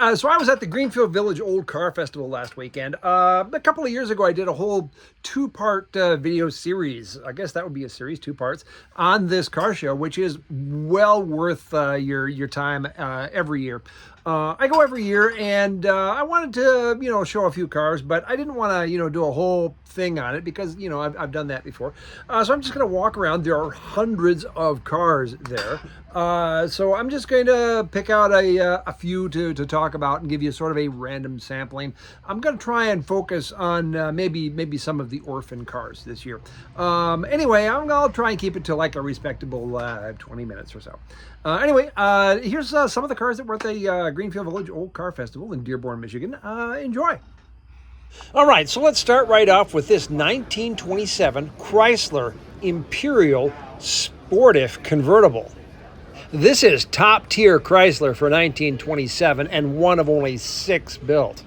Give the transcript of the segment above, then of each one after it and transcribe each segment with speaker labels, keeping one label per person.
Speaker 1: So I was at the Greenfield Village Old Car Festival last weekend. A couple of years ago, I did a whole two-part video series. I guess that would be a series, two parts, on this car show, which is well worth your time every year. I go every year, and I wanted to show a few cars, but I didn't want to do a whole thing on it because I've done that before. So I'm just going to walk around. There are hundreds of cars there. So I'm just going to pick out a few to talk about and give you sort of a random sampling. I'm going to try and focus on maybe some of the Orphan cars this year. Anyway, I'll try and keep it to like a respectable 20 minutes or so. Anyway, here's some of the cars that were at the Greenfield Village Old Car Festival in Dearborn, Michigan. Enjoy. All right, so let's start right off with this 1927 Chrysler Imperial Sportif convertible. This is top-tier Chrysler for 1927 and one of only 6 built.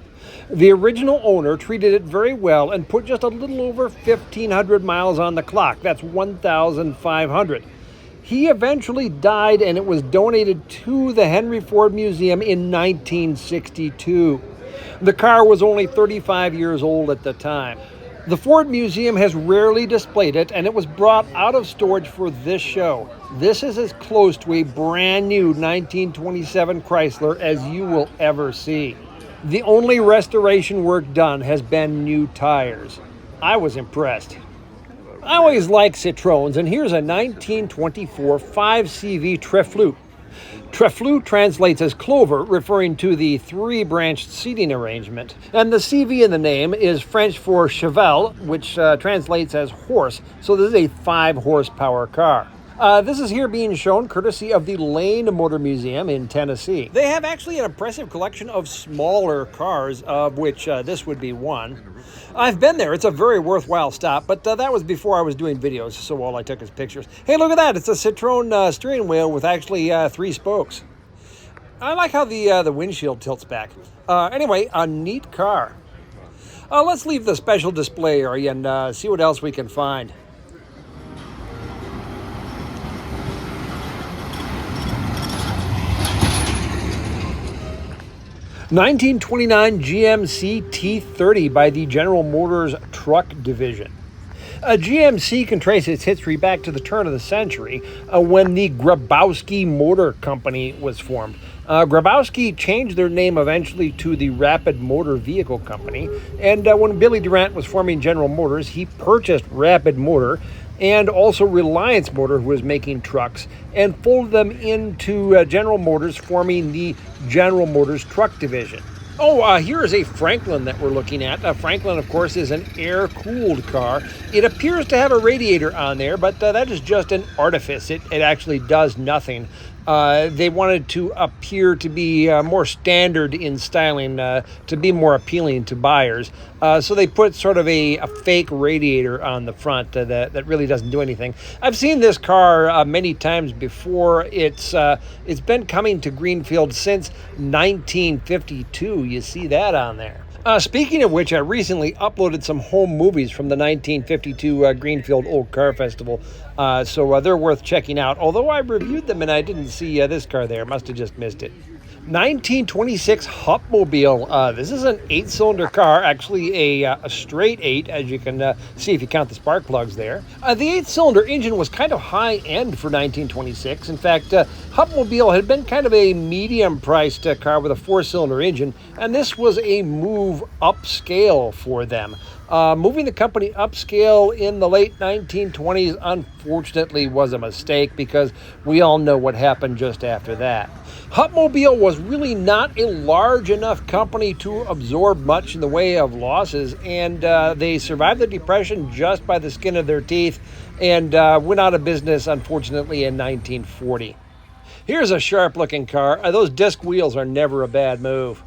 Speaker 1: The original owner treated it very well and put just a little over 1,500 miles on the clock. That's 1,500. He eventually died and it was donated to the Henry Ford Museum in 1962. The car was only 35 years old at the time. The Ford Museum has rarely displayed it, and it was brought out of storage for this show. This is as close to a brand new 1927 Chrysler as you will ever see. The only restoration work done has been new tires. I was impressed. I always like Citroens, and here's a 1924 5CV Treflute. Treflute translates as clover, referring to the 3-branched seating arrangement. And the CV in the name is French for cheval, which translates as horse. So this is a 5-horsepower car. This is here being shown courtesy of the Lane Motor Museum in Tennessee. They have actually an impressive collection of smaller cars, of which this would be one. I've been there. It's a very worthwhile stop, but that was before I was doing videos, so all I took is pictures. Hey, look at that. It's a Citroen steering wheel with actually 3 spokes. I like how the windshield tilts back. Anyway, a neat car. Let's leave the special display area and see what else we can find. 1929 GMC T30 by the General Motors Truck Division. GMC can trace its history back to the turn of the century when the Grabowski Motor Company was formed. Grabowski changed their name eventually to the Rapid Motor Vehicle Company, and when Billy Durant was forming General Motors, he purchased Rapid Motor and also Reliance Motor, who was making trucks, and folded them into General Motors, forming the General Motors Truck Division. Here is a Franklin that we're looking at. Franklin, of course, is an air-cooled car. It appears to have a radiator on there, but that is just an artifice. It actually does nothing. They wanted to appear to be more standard in styling, to be more appealing to buyers. So they put sort of a fake radiator on the front that really doesn't do anything. I've seen this car many times before. It's been coming to Greenfield since 1952. You see that on there. Speaking of which, I recently uploaded some home movies from the 1952 Greenfield Old Car Festival, so they're worth checking out. Although I reviewed them and I didn't see this car there. Must have just missed it. 1926 Hupmobile. This is an 8-cylinder car, actually a straight 8, as you can see if you count the spark plugs there. The 8-cylinder engine was kind of high-end for 1926. In fact, Hupmobile had been kind of a medium-priced car with a 4-cylinder engine, and this was a move upscale for them. Moving the company upscale in the late 1920s, unfortunately, was a mistake because we all know what happened just after that. Hupmobile was really not a large enough company to absorb much in the way of losses, and they survived the Depression just by the skin of their teeth and went out of business, unfortunately, in 1940. Here's a sharp-looking car. Those disc wheels are never a bad move.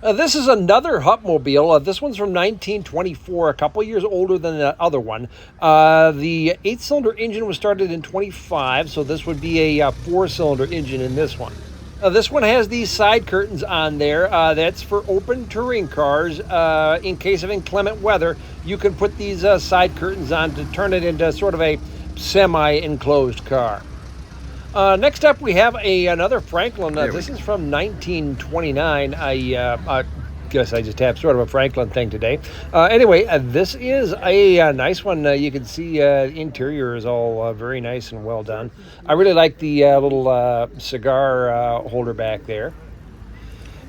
Speaker 1: This is another Hupmobile. This one's from 1924, a couple years older than the other one. The 8-cylinder engine was started in 25, so this would be a 4-cylinder engine in this one. This one has these side curtains on there. That's for open touring cars. In case of inclement weather, you can put these side curtains on to turn it into sort of a semi-enclosed car. Next up, we have another Franklin. This is from 1929. I guess I just have sort of a Franklin thing today. Anyway, this is a nice one. You can see interior is all very nice and well done. I really like the little cigar holder back there.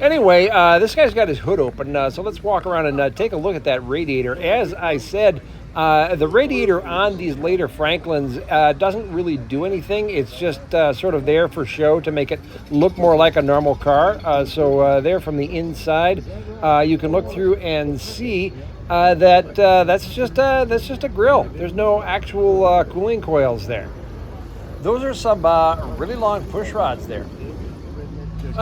Speaker 1: Anyway, this guy's got his hood open, so let's walk around and take a look at that radiator. As I said, the radiator on these later Franklins doesn't really do anything. It's just sort of there for show to make it look more like a normal car. So there from the inside, you can look through and see that that's just a grill. There's no actual cooling coils there. Those are some really long push rods there.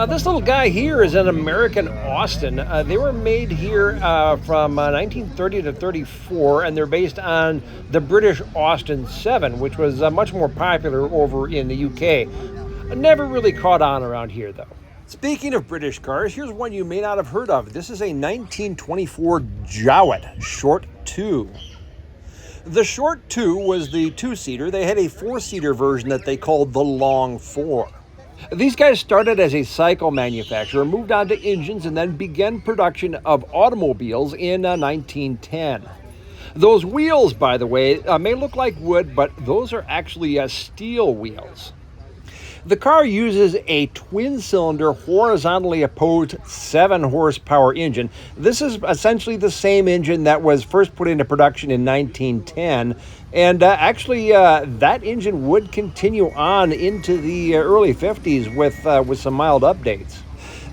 Speaker 1: This little guy here is an American Austin. They were made here from 1930 to 34, and they're based on the British Austin 7, which was much more popular over in the UK. Never really caught on around here, though. Speaking of British cars, here's one you may not have heard of. This is a 1924 Jowett Short 2. The Short 2 was the two-seater. They had a four-seater version that they called the Long 4. These guys started as a cycle manufacturer, moved on to engines, and then began production of automobiles in 1910. Those wheels, by the way, may look like wood, but those are actually steel wheels. The car uses a twin-cylinder, horizontally opposed 7-horsepower engine. This is essentially the same engine that was first put into production in 1910, and actually that engine would continue on into the early 50s with some mild updates.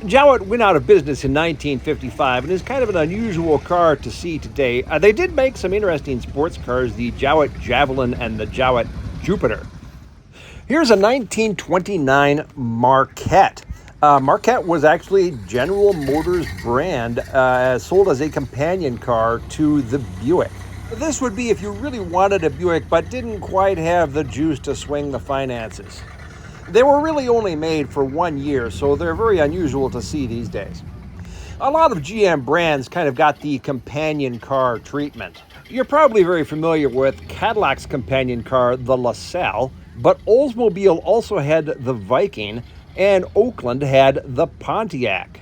Speaker 1: Jowett went out of business in 1955 and is kind of an unusual car to see today. They did make some interesting sports cars, the Jowett Javelin and the Jowett Jupiter. Here's a 1929 Marquette. Marquette was actually General Motors brand, sold as a companion car to the Buick. This would be if you really wanted a Buick but didn't quite have the juice to swing the finances. They were really only made for 1 year, so they're very unusual to see these days. A lot of GM brands kind of got the companion car treatment. You're probably very familiar with Cadillac's companion car, the LaSalle, but Oldsmobile also had the Viking, and Oakland had the Pontiac.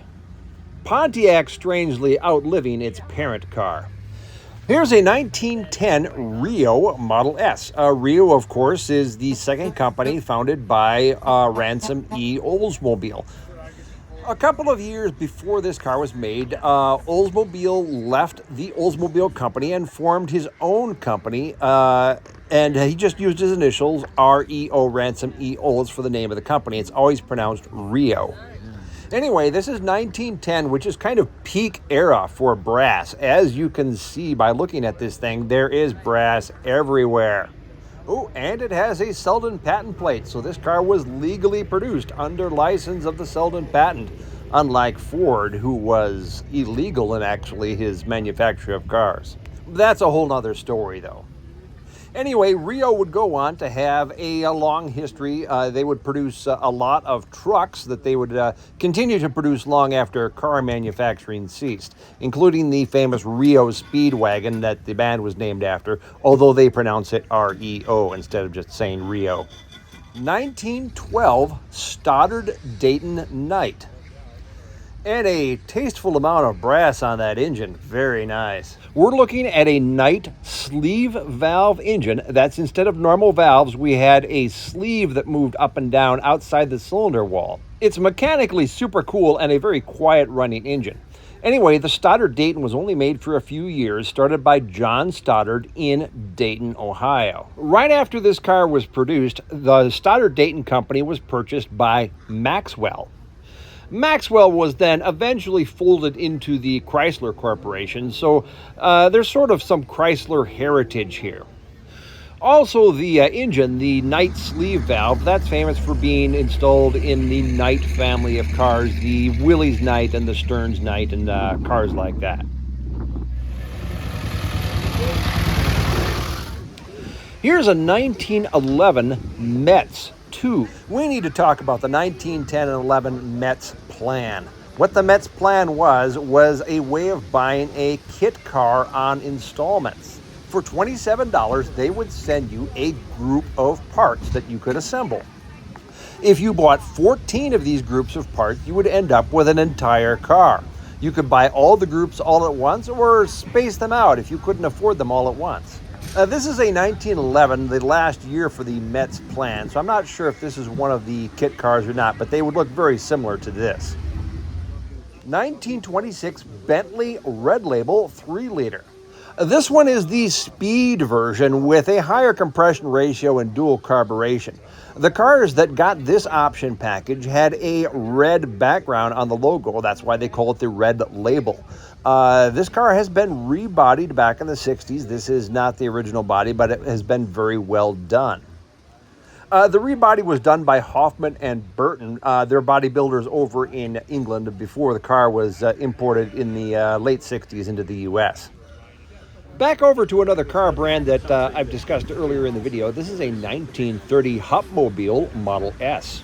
Speaker 1: Pontiac strangely outliving its parent car. Here's a 1910 Rio Model S. Rio, of course, is the second company founded by Ransom E. Oldsmobile. A couple of years before this car was made, Oldsmobile left the Oldsmobile company and formed his own company, and he just used his initials, REO, Ransom E. Olds, for the name of the company. It's always pronounced Rio. Anyway, this is 1910, which is kind of peak era for brass. As you can see by looking at this thing, there is brass everywhere. Oh, and it has a Selden patent plate, so this car was legally produced under license of the Selden patent, unlike Ford, who was illegal in actually his manufacture of cars. That's a whole nother story, though. Anyway, Rio would go on to have a long history. They would produce a lot of trucks that they would continue to produce long after car manufacturing ceased, including the famous Rio Speedwagon that the band was named after, although they pronounce it R-E-O instead of just saying Rio. 1912 Stoddard Dayton Knight. And a tasteful amount of brass on that engine. Very nice. We're looking at a Knight sleeve valve engine. That's instead of normal valves, we had a sleeve that moved up and down outside the cylinder wall. It's mechanically super cool and a very quiet running engine. Anyway, the Stoddard Dayton was only made for a few years, started by John Stoddard in Dayton, Ohio. Right after this car was produced, the Stoddard Dayton company was purchased by Maxwell. Maxwell was then eventually folded into the Chrysler Corporation, so there's sort of some Chrysler heritage here. Also, the engine, the Knight sleeve valve, that's famous for being installed in the Knight family of cars, the Willys Knight and the Stearns Knight and cars like that. Here's a 1911 Metz 2. We need to talk about the 1910 and 11 Metz plan. What the Metz plan was a way of buying a kit car on installments. For $27, they would send you a group of parts that you could assemble. If you bought 14 of these groups of parts, you would end up with an entire car. You could buy all the groups all at once or space them out if you couldn't afford them all at once. This is a 1911, the last year for the Met's plan, so I'm not sure if this is one of the kit cars or not, but they would look very similar to this. 1926 Bentley Red Label 3-liter. This one is the speed version with a higher compression ratio and dual carburation. The cars that got this option package had a red background on the logo. That's why they call it the Red Label. This car has been rebodied back in the 60s. This is not the original body, but it has been very well done. The rebody was done by Hoffman and Burton. They're bodybuilders over in England before the car was imported in the late 60s into the U.S. Back over to another car brand that I've discussed earlier in the video. This is a 1930 Hupmobile Model S.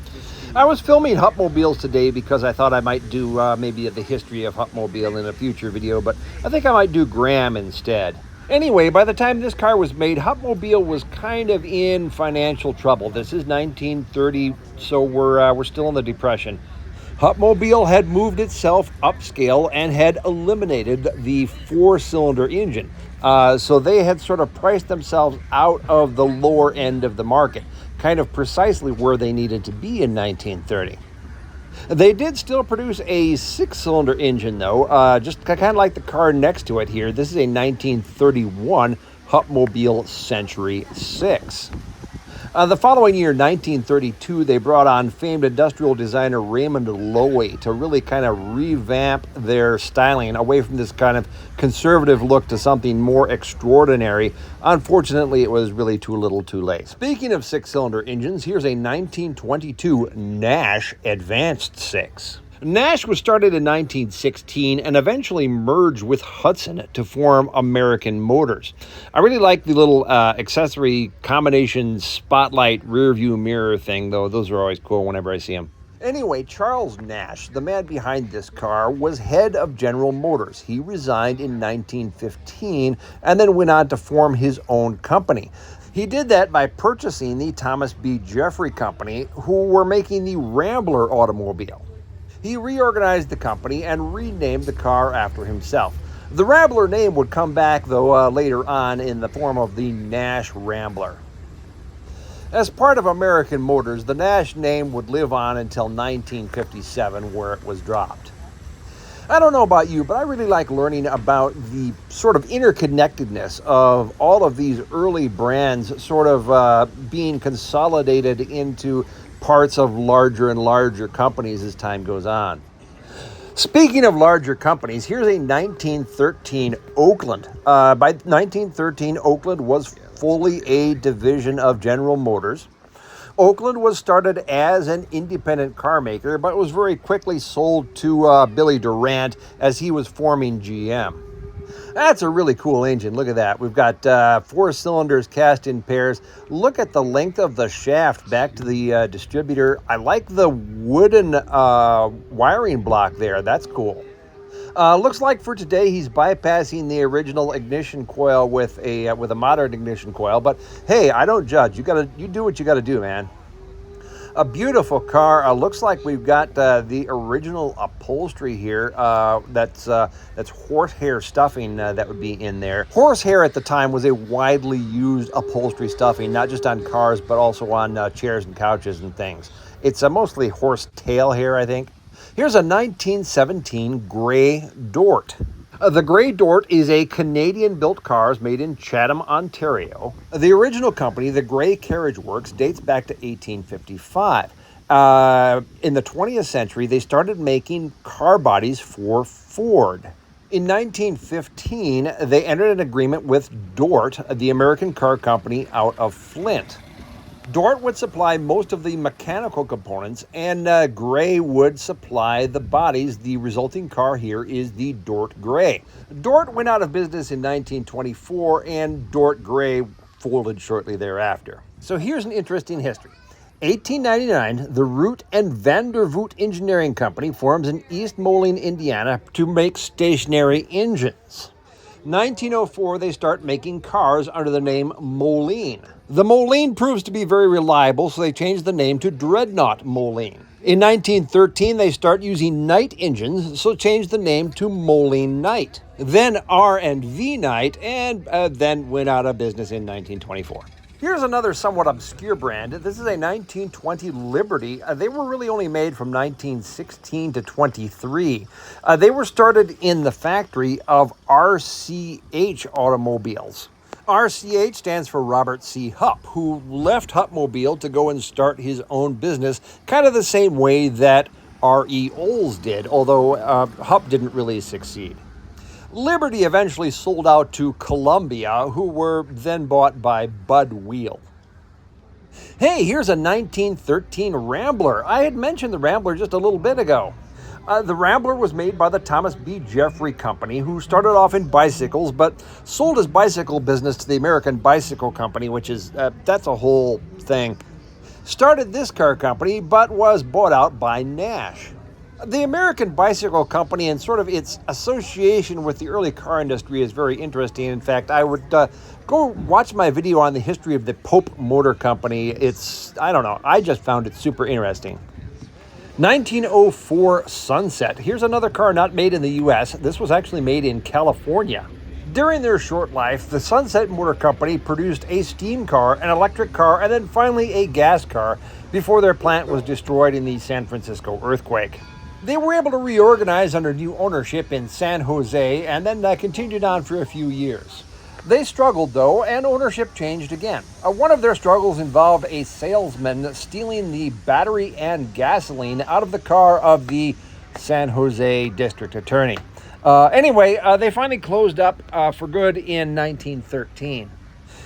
Speaker 1: I was filming Hupmobiles today because I thought I might do maybe the history of Hupmobile in a future video, but I think I might do Graham instead. Anyway, by the time this car was made, Hupmobile was kind of in financial trouble. This is 1930, so we're still in the Depression. Hupmobile had moved itself upscale and had eliminated the 4-cylinder engine. So they had sort of priced themselves out of the lower end of the market, kind of precisely where they needed to be in 1930. They did still produce a 6-cylinder engine, though, just kind of like the car next to it here. This is a 1931 Hupmobile Century 6. The following year, 1932, they brought on famed industrial designer Raymond Loewy to really kind of revamp their styling away from this kind of conservative look to something more extraordinary. Unfortunately, it was really too little too late. Speaking of 6-cylinder engines, here's a 1922 Nash Advanced 6. Nash was started in 1916 and eventually merged with Hudson to form American Motors. I really like the little accessory combination spotlight rear view mirror thing, though. Those are always cool whenever I see them. Anyway, Charles Nash, the man behind this car, was head of General Motors. He resigned in 1915 and then went on to form his own company. He did that by purchasing the Thomas B. Jeffrey Company, who were making the Rambler automobile. He reorganized the company and renamed the car after himself. The Rambler name would come back, though, later on in the form of the Nash Rambler. As part of American Motors, the Nash name would live on until 1957, where it was dropped. I don't know about you, but I really like learning about the sort of interconnectedness of all of these early brands sort of being consolidated into parts of larger and larger companies as time goes on. Speaking of larger companies, here's a 1913 Oakland. By 1913, Oakland was fully a division of General Motors. Oakland was started as an independent car maker, but was very quickly sold to Billy Durant as he was forming GM. That's a really cool engine. Look at that. We've got 4 cylinders cast in pairs. Look at the length of the shaft back to the distributor. I like the wooden wiring block there. That's cool. Looks like for today he's bypassing the original ignition coil with a modern ignition coil. But hey, I don't judge. You do what you got to do, man. A beautiful car. Looks like we've got the original upholstery here. That's horsehair stuffing that would be in there. Horsehair at the time was a widely used upholstery stuffing, not just on cars, but also on chairs and couches and things. It's mostly horse tail hair, I think. Here's a 1917 Grey Dort. The Grey Dort is a Canadian-built car made in Chatham, Ontario. The original company, the Grey Carriage Works, dates back to 1855. In the 20th century, they started making car bodies for Ford. In 1915, they entered an agreement with Dort, the American car company out of Flint. Dort would supply most of the mechanical components, and Grey would supply the bodies. The resulting car here is the Dort Grey. Dort went out of business in 1924, and Dort Grey folded shortly thereafter. So here's an interesting history. 1899, the Root and Vandervoot Engineering Company forms in East Moline, Indiana, to make stationary engines. 1904, they start making cars under the name Moline. The Moline proves to be very reliable, so they changed the name to Dreadnought Moline. In 1913, they start using Knight engines, so changed the name to Moline Knight. Then R&V Knight, and then went out of business in 1924. Here's another somewhat obscure brand. This is a 1920 Liberty. They were really only made from 1916 to 23. They were started in the factory of RCH Automobiles. RCH stands for Robert C. Hupp, who left Huppmobile to go and start his own business, kind of the same way that R.E. Olds did, although Hupp didn't really succeed. Liberty eventually sold out to Columbia, who were then bought by Bud Wheel. Hey, here's a 1913 Rambler. I had mentioned the Rambler just a little bit ago. The Rambler was made by the Thomas B. Jeffrey Company, who started off in bicycles, but sold his bicycle business to the American Bicycle Company, which is, that's a whole thing. Started this car company, but was bought out by Nash. The American Bicycle Company and sort of its association with the early car industry is very interesting. In fact, I would go watch my video on the history of the Pope Motor Company. I just found it super interesting. 1904 Sunset. Here's another car not made in the U.S. This was actually made in California. During their short life, the Sunset Motor Company produced a steam car, an electric car, and then finally a gas car before their plant was destroyed in the San Francisco earthquake. They were able to reorganize under new ownership in San Jose and then continued on for a few years. They struggled, though, and ownership changed again. One of their struggles involved a salesman stealing the battery and gasoline out of the car of the San Jose district attorney. Anyway, they finally closed up for good in 1913.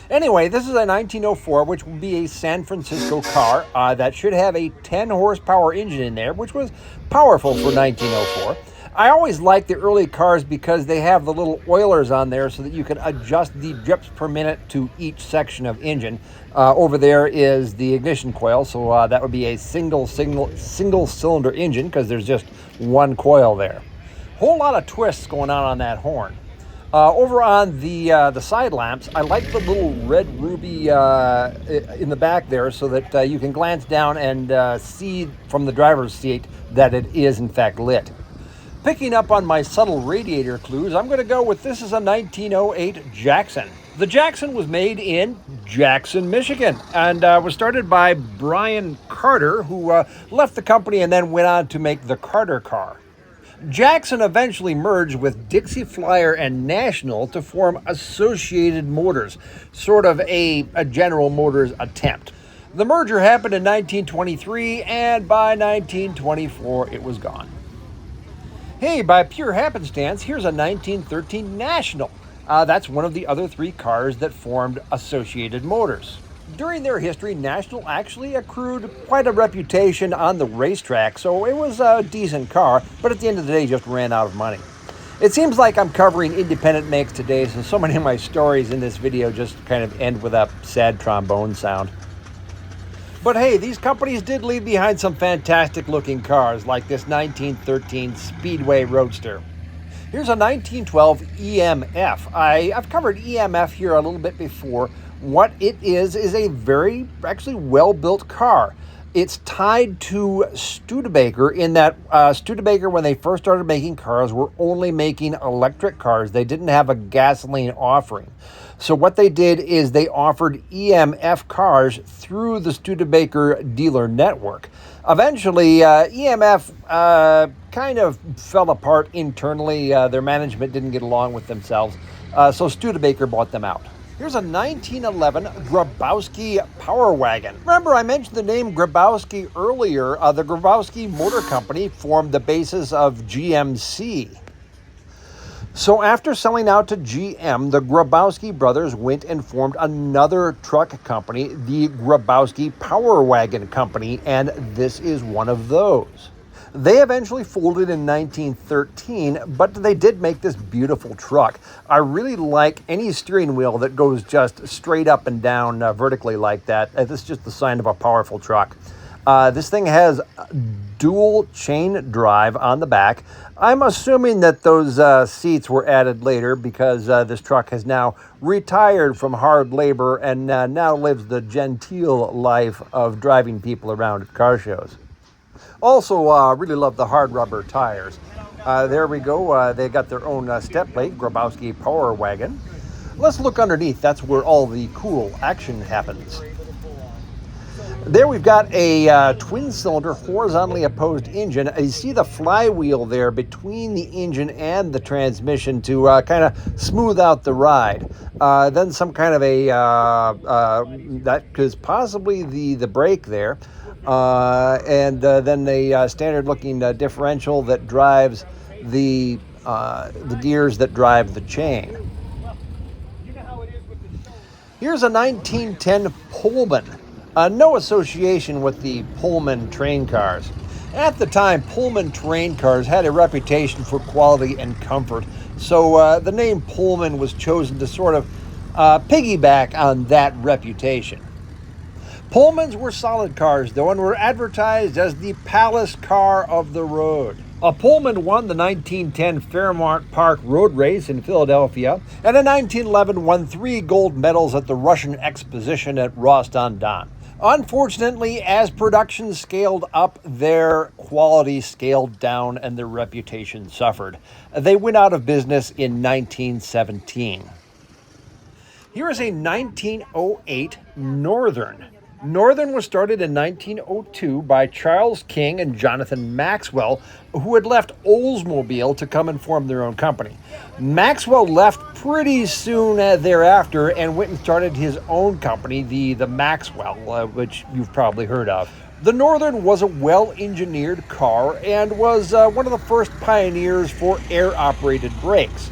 Speaker 1: Anyway, this is a 1904, which will be a San Francisco car that should have a 10 horsepower engine in there, which was powerful for 1904. I always like the early cars because they have the little oilers on there so that you can adjust the drips per minute to each section of engine. Over there is the ignition coil, so that would be a single cylinder engine because there's just one coil there. Whole lot of twists going on that horn. Over on the side lamps, I like the little red ruby in the back there so that you can glance down and see from the driver's seat that it is in fact lit. Picking up on my subtle radiator clues, I'm going to go with this is a 1908 Jackson. The Jackson was made in Jackson, Michigan, and was started by Brian Carter, who left the company and then went on to make the Carter car. Jackson eventually merged with Dixie Flyer and National to form Associated Motors, sort of a General Motors attempt. The merger happened in 1923, and by 1924 it was gone. Hey, by pure happenstance, here's a 1913 National. That's one of the other three cars that formed Associated Motors. During their history, National actually accrued quite a reputation on the racetrack, so it was a decent car, but at the end of the day, just ran out of money. It seems like I'm covering independent makes today, so many of my stories in this video just kind of end with a sad trombone sound. But hey, these companies did leave behind some fantastic looking cars, like this 1913 Speedway Roadster. Here's a 1912 EMF. I've covered EMF here a little bit before. What it is a very, actually well-built car. It's tied to Studebaker in that Studebaker, when they first started making cars, were only making electric cars. They didn't have a gasoline offering. So what they did is they offered EMF cars through the Studebaker dealer network. Eventually, EMF kind of fell apart internally. Their management didn't get along with themselves, so Studebaker bought them out. Here's a 1911 Grabowski Power Wagon. Remember, I mentioned the name Grabowski earlier. The Grabowski Motor Company formed the basis of GMC. So after selling out to GM, the Grabowski brothers went and formed another truck company, the Grabowski Power Wagon Company, and this is one of those. They eventually folded in 1913, but they did make this beautiful truck. I really like any steering wheel that goes just straight up and down vertically like that. This is just the sign of a powerful truck. This thing has dual chain drive on the back. I'm assuming that those seats were added later because this truck has now retired from hard labor and now lives the genteel life of driving people around at car shows. Also, really love the hard rubber tires. There we go. They got their own step plate, Grabowski Power Wagon. Let's look underneath. That's where all the cool action happens. There we've got a twin-cylinder, horizontally opposed engine. You see the flywheel there between the engine and the transmission to kind of smooth out the ride. Then some kind of a, that is possibly the brake there. And then a standard-looking differential that drives the gears that drive the chain. Here's a 1910 Pullman. No association with the Pullman train cars. At the time, Pullman train cars had a reputation for quality and comfort, so the name Pullman was chosen to sort of piggyback on that reputation. Pullmans were solid cars, though, and were advertised as the palace car of the road. A Pullman won the 1910 Fairmount Park Road Race in Philadelphia, and in 1911 won 3 gold medals at the Russian Exposition at Rostov-on-Don. Unfortunately, as production scaled up, their quality scaled down and their reputation suffered. They went out of business in 1917. Here is a 1908 Northern. Northern was started in 1902 by Charles King and Jonathan Maxwell, who had left Oldsmobile to come and form their own company. Maxwell left pretty soon thereafter and went and started his own company, the Maxwell, which you've probably heard of. The Northern was a well-engineered car and was one of the first pioneers for air-operated brakes.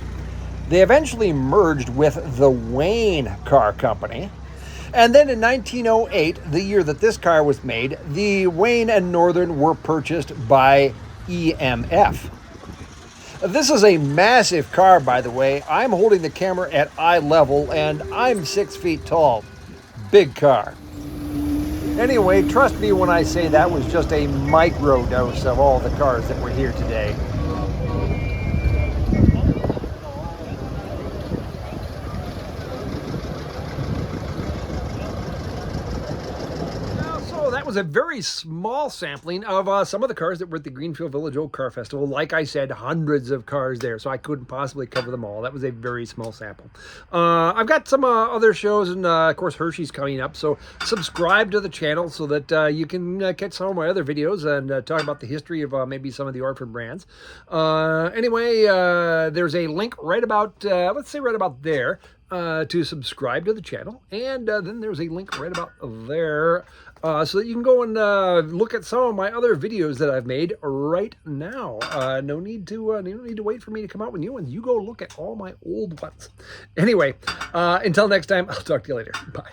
Speaker 1: They eventually merged with the Wayne Car Company. And then in 1908, the year that this car was made, the Wayne and Northern were purchased by EMF. This is a massive car, by the way. I'm holding the camera at eye level, and I'm 6 feet tall. Big car. Anyway, trust me when I say that was just a micro dose of all the cars that were here today. That was a very small sampling of some of the cars that were at the Greenfield Village Old Car Festival. Like I said, hundreds of cars there, so I couldn't possibly cover them all. That was a very small sample. I've got some other shows, and of course Hershey's coming up, so subscribe to the channel so that you can catch some of my other videos and talk about the history of maybe some of the Orphan brands. Anyway, there's a link right about, let's say right about there, to subscribe to the channel, and then there's a link right about there so that you can go and look at some of my other videos that I've made right now. No need to wait for me to come out with new ones. You go look at all my old ones. Anyway, until next time, I'll talk to you later. Bye.